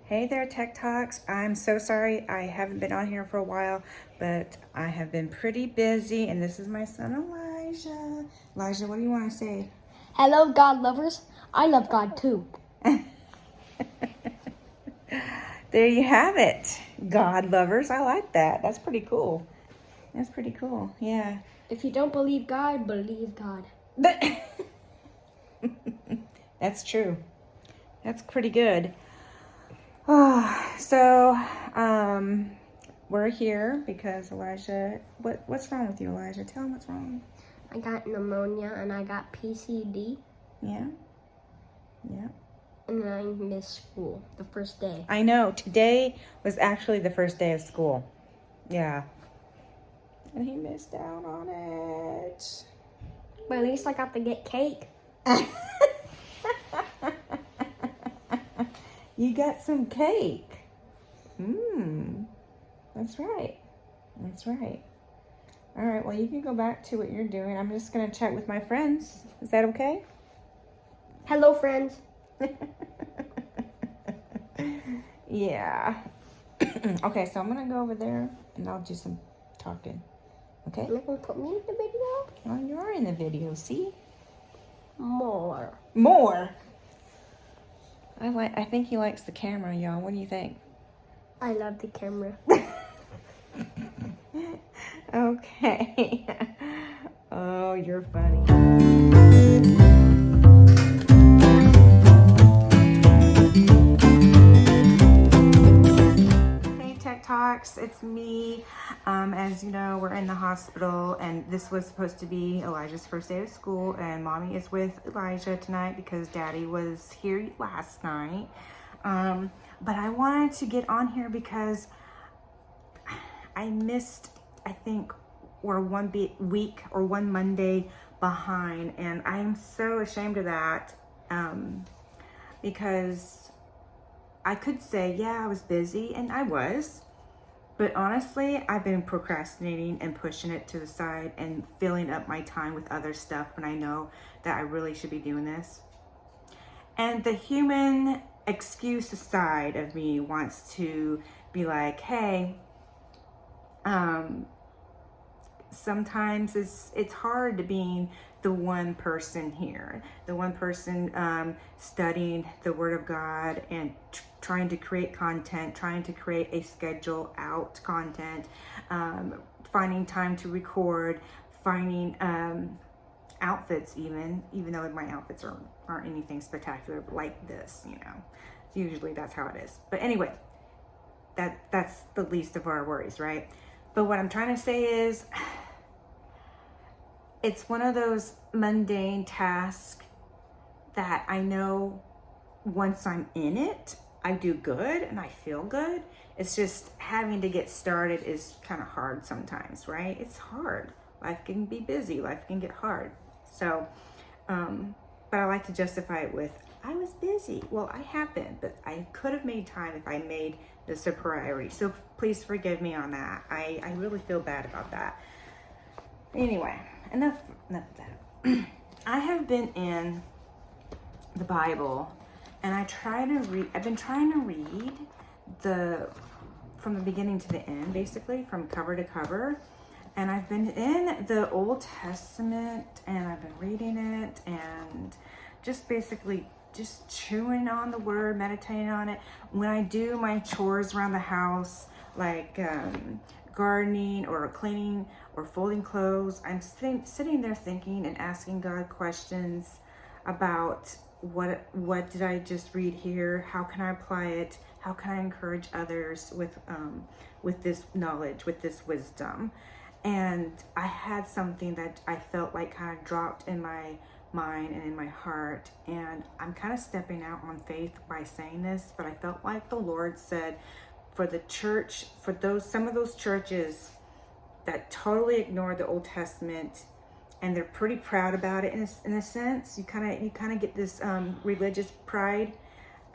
Hey there, Thek-talks. I'm so sorry I haven't been on here for a while, but I have been pretty busy, and this is my son, Elijah. Elijah, what do you want to say? Hello, God lovers. I love God too. There you have it. God lovers. I like that. That's pretty cool. That's pretty cool. Yeah. If you don't believe God, believe God. But that's true. That's pretty good. We're here because Elijah, what's wrong with you, Elijah? Tell him what's wrong. I got pneumonia and I got PCD. Yeah. Yeah. And I missed school the first day. I know. Today was actually the first day of school. Yeah. And he missed out on it. But at least I got to get cake. You got some cake. That's right. That's right. All right, well, you can go back to what you're doing. I'm just going to chat with my friends. Is that okay? Hello, friends. Yeah. Okay, so I'm going to go over there and I'll do some talking. Okay? You're going to put me in the video? Oh, you are in the video, see? More. I think he likes the camera, y'all. What do you think? I love the camera. Okay. Oh, you're funny. Hey, Thek-talks, it's me. As you know, we're in the hospital, and this was supposed to be Elijah's first day of school, and Mommy is with Elijah tonight because Daddy was here last night. But I wanted to get on here because I missed, I think, we're one week or one Monday behind, and I am so ashamed of that because I could say, yeah, I was busy, and I was, but honestly, I've been procrastinating and pushing it to the side and filling up my time with other stuff when I know that I really should be doing this. And the human excuse side of me wants to be like, hey, sometimes it's hard to being the one person here, the one person studying the Word of God and trying to create content, trying to create a schedule out content, finding time to record, finding outfits even though my outfits aren't anything spectacular like this, you know. Usually that's how it is. But anyway, that's the least of our worries, right? But what I'm trying to say is, it's one of those mundane tasks that I know once I'm in it, I do good and I feel good. It's just having to get started is kind of hard sometimes, right? It's hard. Life can be busy. Life can get hard. So, but I like to justify it with, I was busy. Well, I have been, but I could have made time if I made this a priority. So please forgive me on that. I really feel bad about that. Anyway, enough of that. I have been in the Bible, and I've been trying to read from the beginning to the end, basically, from cover to cover. And I've been in the Old Testament, and I've been reading it, and just basically just chewing on the word, meditating on it. When I do my chores around the house, like gardening or cleaning or folding clothes, I'm sitting there thinking and asking God questions about what did I just read here? How can I apply it? How can I encourage others with this knowledge, with this wisdom? And I had something that I felt like kind of dropped in my mind and in my heart, and I'm kind of stepping out on faith by saying this, but I felt like the Lord said, for the church, for some of those churches that totally ignore the Old Testament, and they're pretty proud about it in a sense. You kind of get this religious pride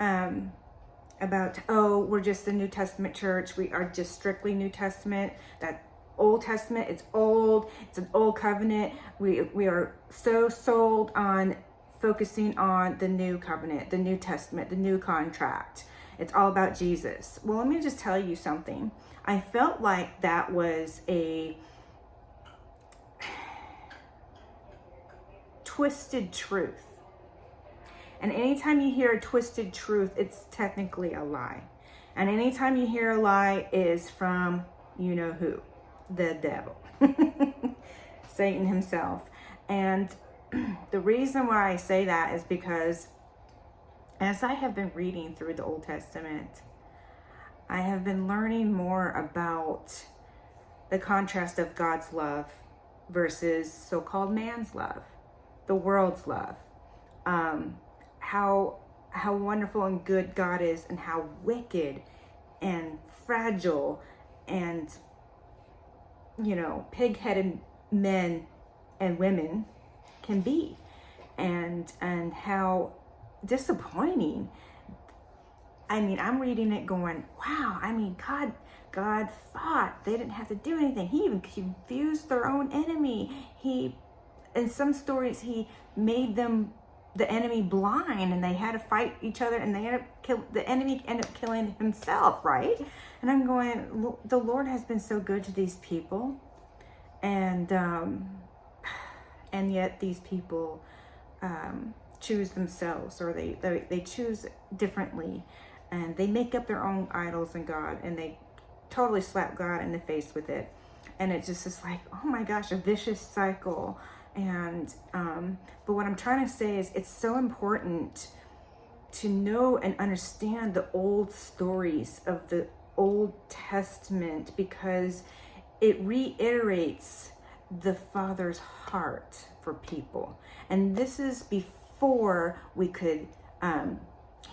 about, oh, we're just a New Testament church. We are just strictly New Testament. That Old Testament, it's old. It's an old covenant. We are so sold on focusing on the new covenant, the New Testament, the new contract. It's all about Jesus. Well, let me just tell you something. I felt like that was a twisted truth. And anytime you hear a twisted truth, it's technically a lie. And anytime you hear a lie, is from you know who, the devil, Satan himself. And the reason why I say that is because as I have been reading through the Old Testament, I have been learning more about the contrast of God's love versus so-called man's love, the world's love. How wonderful and good God is, and how wicked and fragile and, you know, pig-headed men and women can be, and how disappointing. I mean, I'm reading it going, wow, I mean, God thought they didn't have to do anything. He even confused their own enemy. In some stories, he made the enemy blind, and they had to fight each other, and the enemy ended up killing himself, right? And I'm going, the Lord has been so good to these people, and yet these people choose themselves, or they choose differently, and they make up their own idols and God, and they totally slap God in the face with it. And it just is like, oh my gosh, a vicious cycle. And but what I'm trying to say is, it's so important to know and understand the old stories of the Old Testament, because it reiterates the Father's heart for people. And this is before we could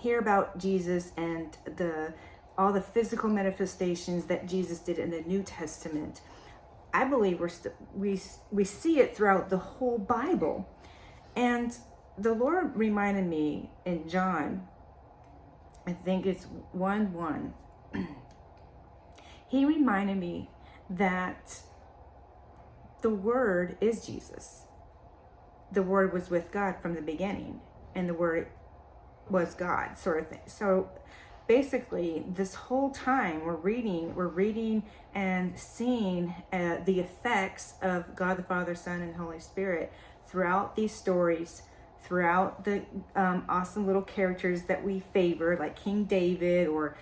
hear about Jesus and all the physical manifestations that Jesus did in the New Testament. I believe we see it throughout the whole Bible. And the Lord reminded me in John, I think it's 1:1, he reminded me that the Word is Jesus. The Word was with God from the beginning, and the Word was God, sort of thing. So basically, this whole time we're reading and seeing the effects of God the Father, Son, and Holy Spirit throughout these stories, throughout the awesome little characters that we favor, like King David, or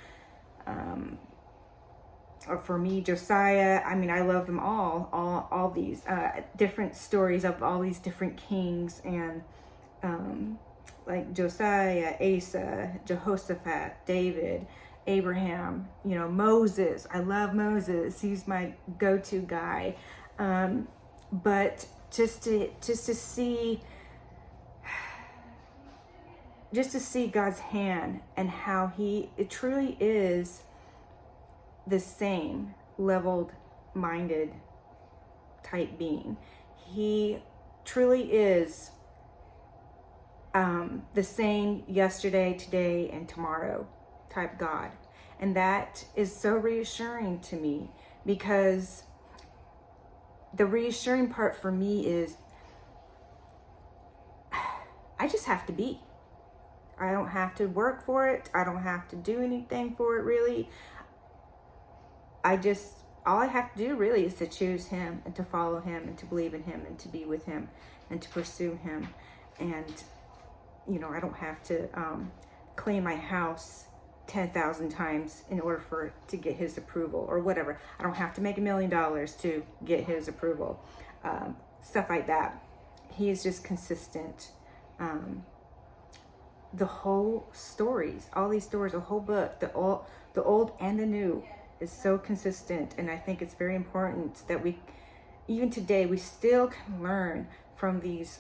for me, Josiah. I mean, I love them all these different stories of all these different kings, and like Josiah, Asa, Jehoshaphat, David, Abraham, you know, Moses. I love Moses. He's my go-to guy. But just to see God's hand, and how it truly is the same leveled minded type being. He truly is the same yesterday, today, and tomorrow type God. And that is so reassuring to me, because the reassuring part for me is I just have to be. I don't have to work for it. I don't have to do anything for it, really. All I have to do really is to choose him, and to follow him, and to believe in him, and to be with him, and to pursue him. And you know, I don't have to clean my house 10,000 times in order to get his approval, or whatever. I don't have to make $1 million to get his approval. Stuff like that. He is just consistent. The whole stories, all these stories, the whole book, the old and the new, is so consistent. And I think it's very important that even today, we still can learn from these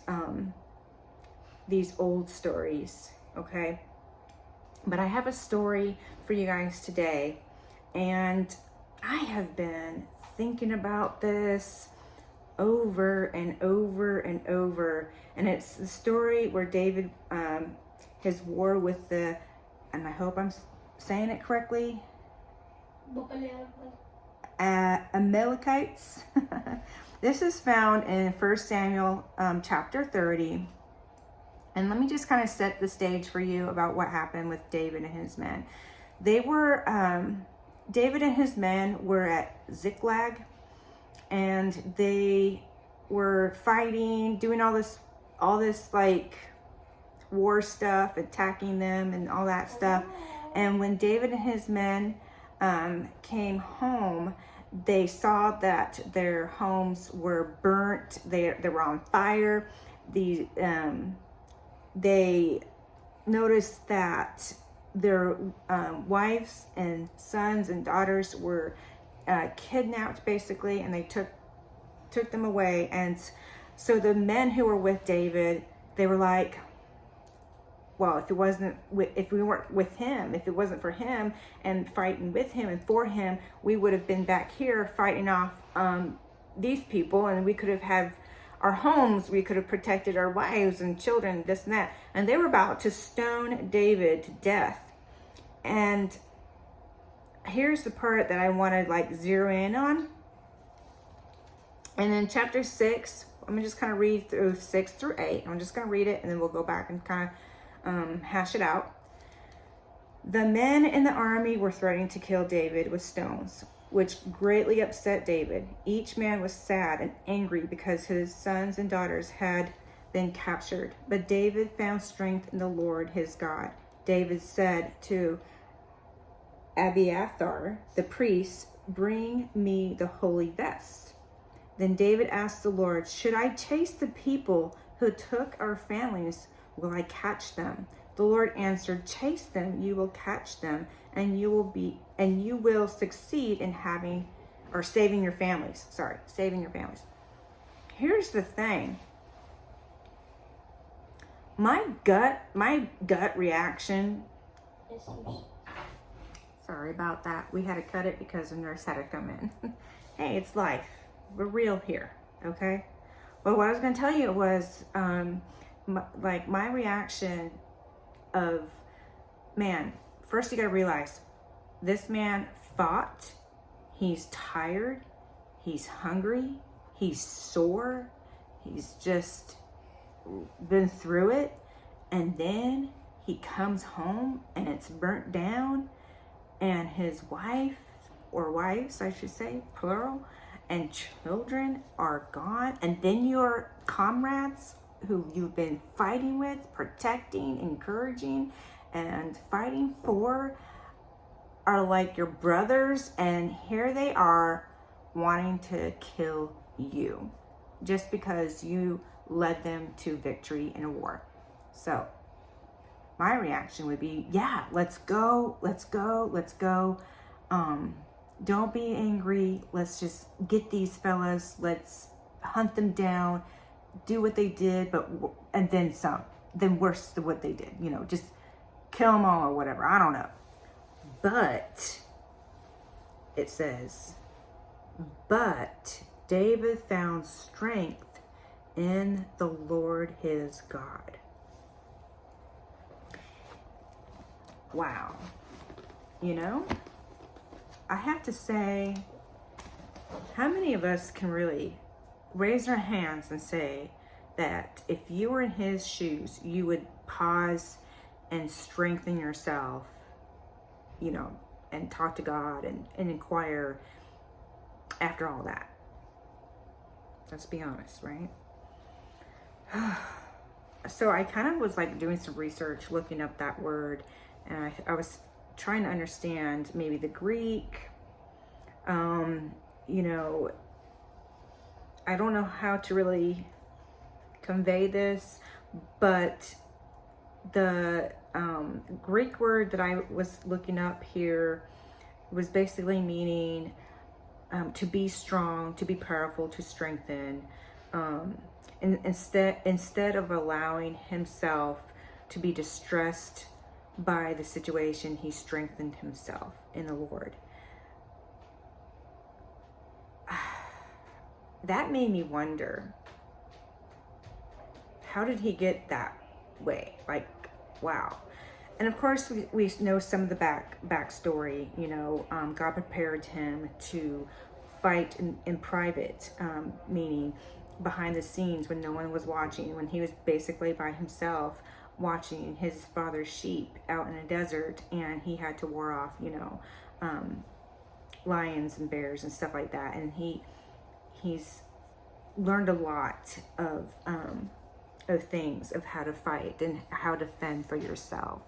old stories, okay? But I have a story for you guys today, and I have been thinking about this over and over and over. And it's the story where David, his war with and I hope I'm saying it correctly, Amalekites. This is found in 1 Samuel chapter 30. And let me just kind of set the stage for you about what happened with David and his men. They were, David and his men were at Ziklag, and they were fighting, doing all this like war stuff, attacking them and all that stuff. And when David and his men came home, they saw that their homes were burnt. They were on fire. They noticed that their wives and sons and daughters were kidnapped, basically, and they took them away. And so the men who were with David, they were like, well, if it wasn't for him and fighting with him and for him, we would have been back here fighting off these people, and we could have had our homes, we could have protected our wives and children, this and that. And they were about to stone David to death. And here's the part that I want to like zero in on. And in chapter 6, I'm gonna just kind of read through 6 through 8. I'm just gonna read it, and then we'll go back and kind of hash it out. The men in the army were threatening to kill David with stones, which greatly upset David. Each man was sad and angry because his sons and daughters had been captured. But David found strength in the Lord his God. David said to Abiathar, the priest, "Bring me the holy vest." Then David asked the Lord, "Should I chase the people who took our families? Will I catch them?" The Lord answered, "Chase them, you will catch them, and you will succeed in saving your families. Saving your families. Here's the thing. My gut reaction. Sorry about that. We had to cut it because the nurse had to come in. Hey, it's life. We're real here, okay? But what I was going to tell you was, my reaction of, man, first you got to realize this man fought. He's tired. He's hungry. He's sore. He's just been through it. And then he comes home and it's burnt down, and his wife, or wives, I should say, plural, and children are gone. And then your comrades who you've been fighting with, protecting, encouraging, and fighting for are like your brothers, and here they are wanting to kill you just because you led them to victory in a war. So my reaction would be, yeah, let's go. Don't be angry. Let's just get these fellas. Let's hunt them down, do what they did, and then some. Then worse than what they did. Just kill them all or whatever. I don't know. But it says, but David found strength in the Lord his God. Wow. I have to say, how many of us can really raise our hands and say that if you were in his shoes, you would pause and strengthen yourself, and talk to God and inquire after all that? Let's be honest, right? So I kind of was like doing some research, looking up that word, and I was trying to understand maybe the Greek. I don't know how to really convey this, but the Greek word that I was looking up here was basically meaning to be strong, to be powerful, to strengthen. And instead of allowing himself to be distressed by the situation, he strengthened himself in the Lord. That made me wonder, how did he get that way? Like, wow. And of course, we know some of the backstory. God prepared him to fight in private, meaning behind the scenes when no one was watching, when he was basically by himself, watching his father's sheep out in a desert, and he had to ward off, lions and bears and stuff like that. And he's learned a lot of things, of how to fight and how to fend for yourself.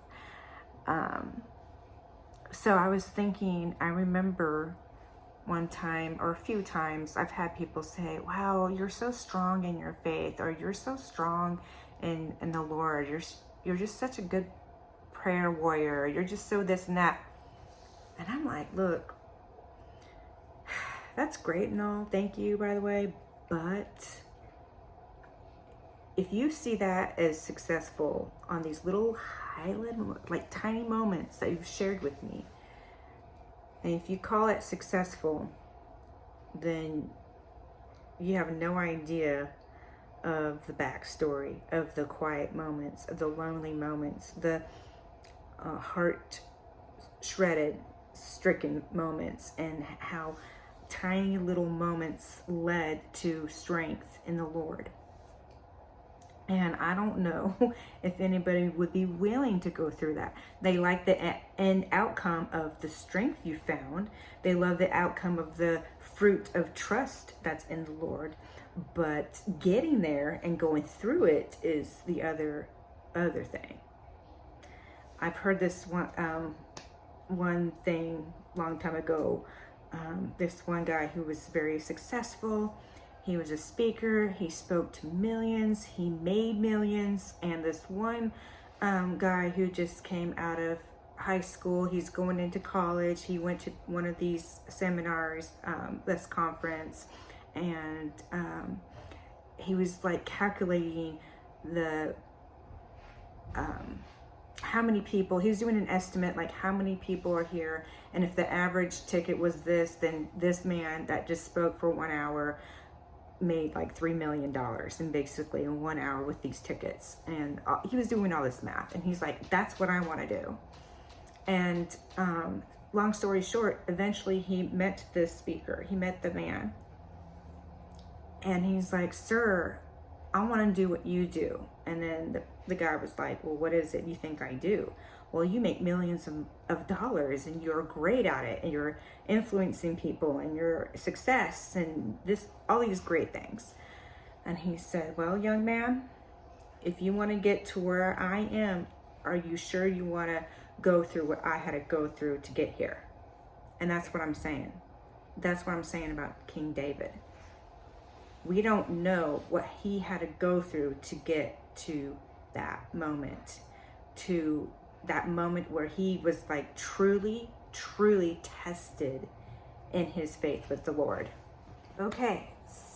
So I was thinking, I remember one time or a few times I've had people say, wow, you're so strong in your faith, or you're so strong in the Lord. You're just such a good prayer warrior. You're just so this and that. And I'm like, look, that's great and all. Thank you, by the way. But if you see that as successful on these little highlight, like tiny moments that you've shared with me, and if you call it successful, then you have no idea of the backstory, of the quiet moments, of the lonely moments, the heart shredded, stricken moments, and how tiny little moments led to strength in the Lord. And I don't know if anybody would be willing to go through that. They like the end outcome of the strength you found. They love the outcome of the fruit of trust that's in the Lord. But getting there and going through it is the other thing. I've heard this one thing long time ago. This one guy who was very successful. He was a speaker. He spoke to millions. He made millions. And this one guy who just came out of high school, he's going into college. He went to one of these seminars, this conference, and he was like calculating the how many people, he was doing an estimate, like how many people are here, and if the average ticket was this, then this man that just spoke for 1 hour made like $3 million and basically in 1 hour with these tickets. And he was doing all this math, and he's like, that's what I want to do. And long story short, eventually he met this speaker, he met the man, and he's like, sir, I want to do what you do. And then the guy was like, well, what is it you think I do? Well, you make millions of dollars, and you're great at it, and you're influencing people, and you're success, and all these great things. And he said, well, young man, if you want to get to where I am, are you sure you want to go through what I had to go through to get here? And that's what I'm saying. That's what I'm saying about King David. We don't know what he had to go through to get to that moment, where he was like truly, truly tested in his faith with the Lord. Okay,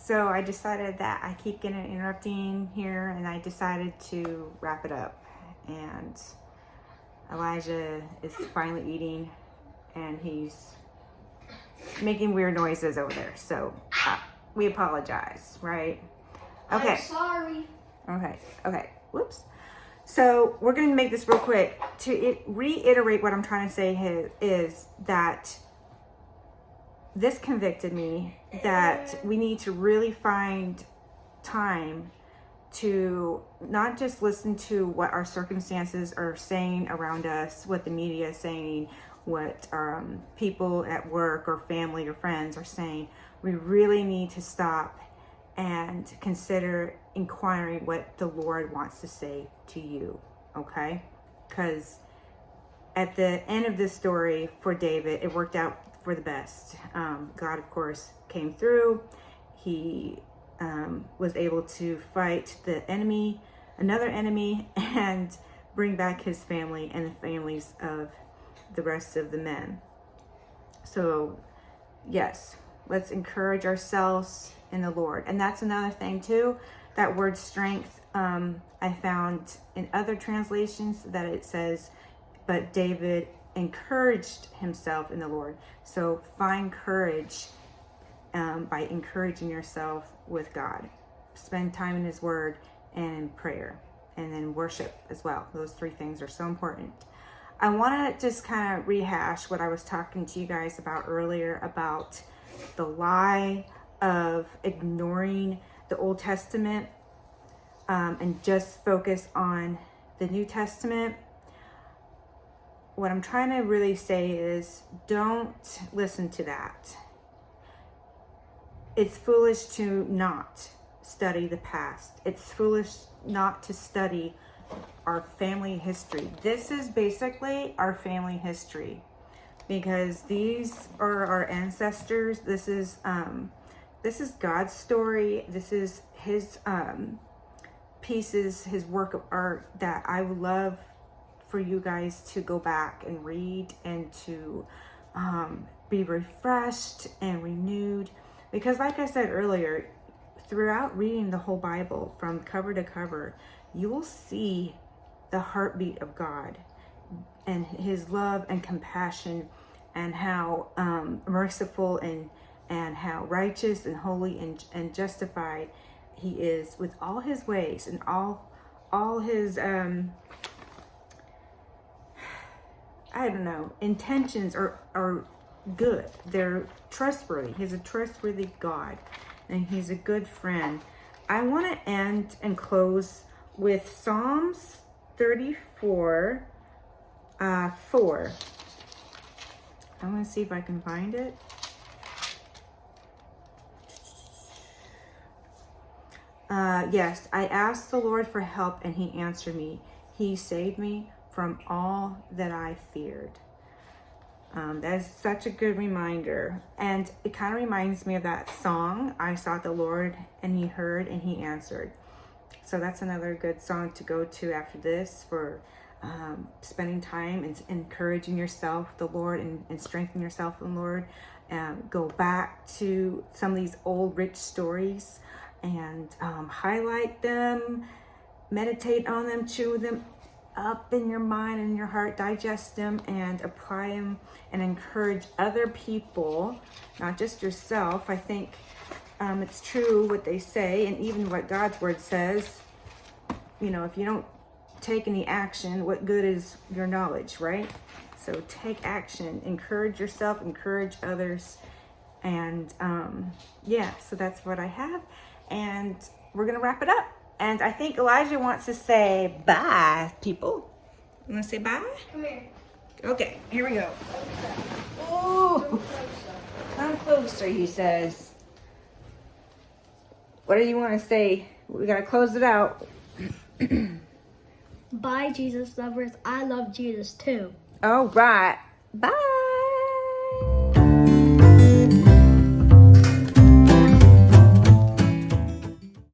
so I decided that I keep getting interrupting here, and I decided to wrap it up. And Elijah is finally eating, and he's making weird noises over there. So we apologize, right? Okay. I'm sorry. Okay. Whoops. So we're going to make this real quick. To reiterate what I'm trying to say is that this convicted me that we need to really find time to not just listen to what our circumstances are saying around us, what the media is saying, what people at work or family or friends are saying. We really need to stop and consider inquiring what the Lord wants to say to you, okay? Because at the end of this story for David, it worked out for the best. God, of course, came through. He was able to fight the enemy, another enemy, and bring back his family and the families of the rest of the men. So, yes, let's encourage ourselves in the Lord. And that's another thing too, that word strength. I found in other translations that it says, but David encouraged himself in the Lord. So find courage by encouraging yourself with God. Spend time in his word and in prayer, and then worship as well. Those three things are so important. I want to just kind of rehash what I was talking to you guys about earlier about the lie of ignoring the Old Testament and just focus on the New Testament, what I'm trying to really say is don't listen to that. It's foolish to not study the past. It's foolish not to study our family history. This is basically our family history because these are our ancestors. This is God's story. This is his pieces, his work of art that I would love for you guys to go back and read and to be refreshed and renewed. Because like I said earlier, throughout reading the whole Bible from cover to cover, you will see the heartbeat of God and his love and compassion and how merciful and how righteous and holy and justified he is with all his ways and all his intentions are good. They're trustworthy. He's a trustworthy God and he's a good friend. I want to end and close with Psalms 34 4. I want to see if I can find it. Yes, I asked the Lord for help and he answered me. He saved me from all that I feared. That is such a good reminder. And it kind of reminds me of that song, I sought the Lord and he heard and he answered. So that's another good song to go to after this for spending time and encouraging yourself, the Lord, and strengthening yourself in the Lord. Go back to some of these old rich stories and highlight them, meditate on them, chew them up in your mind and your heart, digest them and apply them and encourage other people, not just yourself. I think it's true what they say and even what God's word says. You know, if you don't take any action, what good is your knowledge, right? So take action, encourage yourself, encourage others. And yeah, so that's what I have. And we're going to wrap it up. And I think Elijah wants to say bye, people. You want to say bye? Come here. Okay, here we go. Oh, come closer, he says. What do you want to say? We got to close it out. Bye, Jesus lovers. I love Jesus too. All right. Bye.